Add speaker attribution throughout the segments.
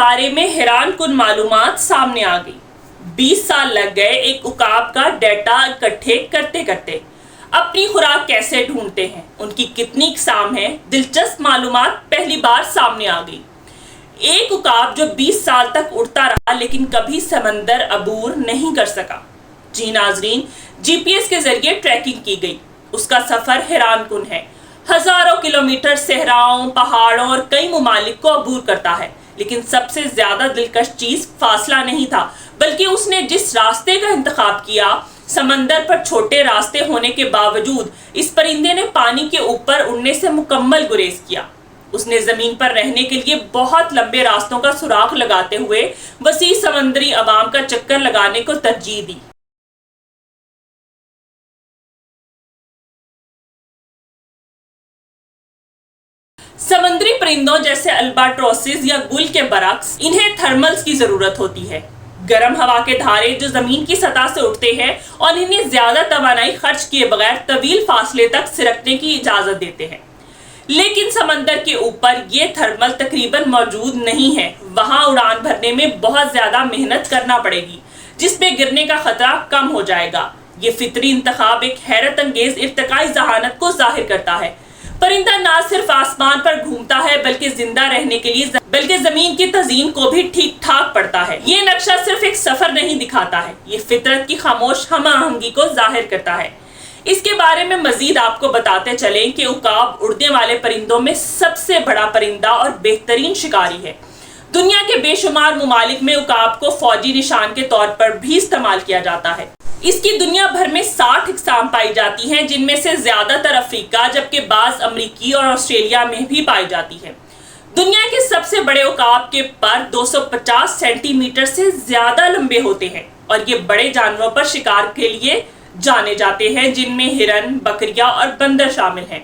Speaker 1: بارے میں حیران کن معلومات سامنے آ گئی۔ 20 سال لگ گئے ایک عقاب کا ڈیٹا اکٹھے کرتے کرتے۔ اپنی خوراک کیسے ڈھونڈتے ہیں، ان کی کتنی اقسام ہیں، دلچسپ معلومات پہلی بار سامنے آ گئی۔ ایک عقاب جو 20 سال تک اڑتا رہا لیکن کبھی سمندر عبور نہیں کر سکا۔ جی ناظرین، جی پی ایس کے ذریعے ٹریکنگ کی گئی، اس کا سفر حیران کن ہے۔ ہزاروں کلومیٹر صحراؤں، پہاڑوں اور کئی ممالک کو عبور کرتا ہے، لیکن سب سے زیادہ دلکش چیز فاصلہ نہیں تھا، بلکہ اس نے جس راستے کا انتخاب کیا۔ سمندر پر چھوٹے راستے ہونے کے باوجود اس پرندے نے پانی کے اوپر اڑنے سے مکمل گریز کیا۔ اس نے زمین پر رہنے کے لیے بہت لمبے راستوں کا سراغ لگاتے ہوئے وسیع سمندری عوام کا چکر لگانے کو ترجیح دی۔ سمندری پرندوں جیسے الباٹروسز یا گل کے برعکس انہیں تھرملز کی ضرورت ہوتی ہے، گرم ہوا کے دھارے جو زمین کی سطح سے اٹھتے ہیں اور انہیں زیادہ توانائی خرچ کیے بغیر طویل فاصلے تک سرکنے کی اجازت دیتے ہیں۔ لیکن سمندر کے اوپر یہ تھرمل تقریباً موجود نہیں ہے۔ وہاں اڑان بھرنے میں بہت زیادہ محنت کرنا پڑے گی، جس پہ گرنے کا خطرہ کم ہو جائے گا۔ یہ فطری انتخاب ایک حیرت انگیز ارتقائی ذہانت کو ظاہر کرتا ہے۔ پرندہ نہ صرف آسمان پر گھومتا ہے بلکہ زندہ رہنے کے لیے زمین کی تزئین کو بھی ٹھیک ٹھاک پڑتا ہے۔ یہ نقشہ صرف ایک سفر نہیں دکھاتا ہے، یہ فطرت کی خاموش ہم آہنگی کو ظاہر کرتا ہے۔ اس کے بارے میں مزید آپ کو بتاتے چلیں کہ عقاب اڑنے والے پرندوں میں سب سے بڑا پرندہ اور بہترین شکاری ہے۔ دنیا کے بے شمار ممالک میں عقاب کو فوجی نشان کے طور پر بھی استعمال کیا جاتا ہے۔ اس کی دنیا بھر میں 60 اقسام پائی جاتی ہیں، جن میں سے زیادہ تر افریقہ جبکہ بعض امریکی اور آسٹریلیا میں بھی پائی جاتی ہے۔ دنیا کے سب سے بڑے عقاب کے پر 250 سینٹی میٹر سے زیادہ لمبے ہوتے ہیں اور یہ بڑے جانوروں پر شکار کے لیے جانے جاتے ہیں، جن میں ہرن، بکریاں اور بندر شامل ہیں۔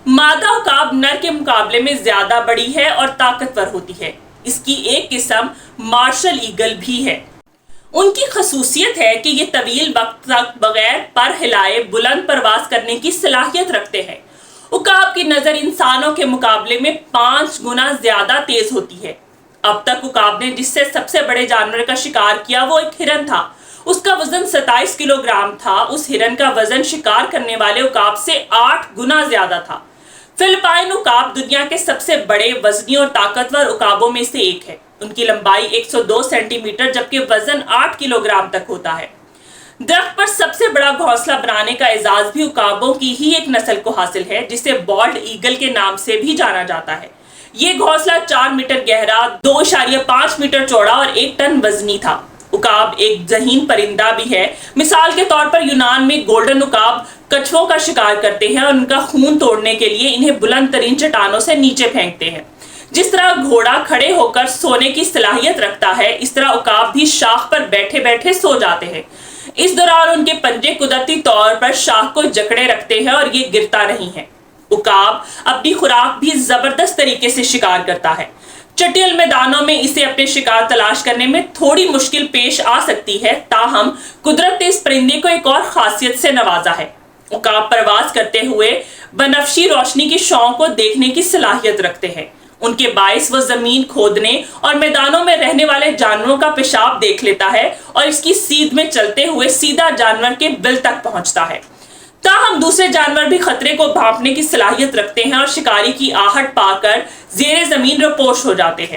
Speaker 1: مادہ عقاب نر کے مقابلے میں زیادہ بڑی ہے اور طاقتور ہوتی ہے۔ اس کی ایک قسم مارشل ایگل بھی ہے۔ ان کی خصوصیت ہے کہ یہ طویل وقت تک بغیر پر ہلائے بلند پرواز کرنے کی صلاحیت رکھتے ہیں۔ عقاب کی نظر انسانوں کے مقابلے میں 5 گنا زیادہ تیز ہوتی ہے۔ اب تک عقاب نے جس سے سب سے بڑے جانور کا شکار کیا وہ ایک ہرن تھا۔ اس کا وزن 27 کلو گرام تھا۔ اس ہرن کا وزن شکار کرنے والے عقاب سے 8 گنا زیادہ تھا۔ فلپائن عقاب دنیا کے سب سے بڑے وزنی اور طاقتور عقابوں میں سے ایک ہے۔ ان کی لمبائی 102 سینٹی میٹر جبکہ وزن 8 کلو گرام تک ہوتا ہے۔ درخت پر سب سے بڑا گھونسلہ بنانے کا اعزاز بھی عقابوں کی ہی ایک نسل کو حاصل ہے، جسے بالڈ ایگل کے نام سے بھی جانا جاتا ہے۔ یہ گھونسلہ 4 میٹر گہرا، 2.5 میٹر چوڑا اور 1 ٹن وزنی تھا۔ عقاب ایک ذہین پرندہ بھی ہے۔ مثال کے طور پر یونان میں گولڈن عقاب کچھووں کا شکار کرتے ہیں اور ان کا خون توڑنے کے لیے انہیں بلند ترین چٹانوں سے نیچے پھینکتے ہیں۔ جس طرح گھوڑا کھڑے ہو کر سونے کی صلاحیت رکھتا ہے، اس طرح عقاب بھی شاخ پر بیٹھے بیٹھے سو جاتے ہیں۔ اس دوران ان کے پنجے قدرتی طور پر شاخ کو جکڑے رکھتے ہیں اور یہ گرتا نہیں ہے۔ عقاب اپنی خوراک بھی زبردست طریقے سے شکار کرتا ہے۔ چٹیل میدانوں میں اسے اپنے شکار تلاش کرنے میں تھوڑی مشکل پیش آ سکتی ہے، تاہم قدرت نے اس پرندے کو ایک اور خاصیت سے نوازا ہے۔ عقاب پرواز کرتے ہوئے بنفشی روشنی کی شعاعوں کو دیکھنے کی صلاحیت رکھتے ہیں۔ ان کے باعث وہ زمین کھودنے اور میدانوں میں رہنے والے جانوروں کا پیشاب دیکھ لیتا ہے اور اس کی سیدھ میں چلتے ہوئے سیدھا جانور کے بل تک پہنچتا ہے۔ تاہم دوسرے جانور بھی خطرے کو بھانپنے کی صلاحیت رکھتے ہیں اور شکاری کی آہٹ پا کر زیر زمین روپوش ہو جاتے ہیں۔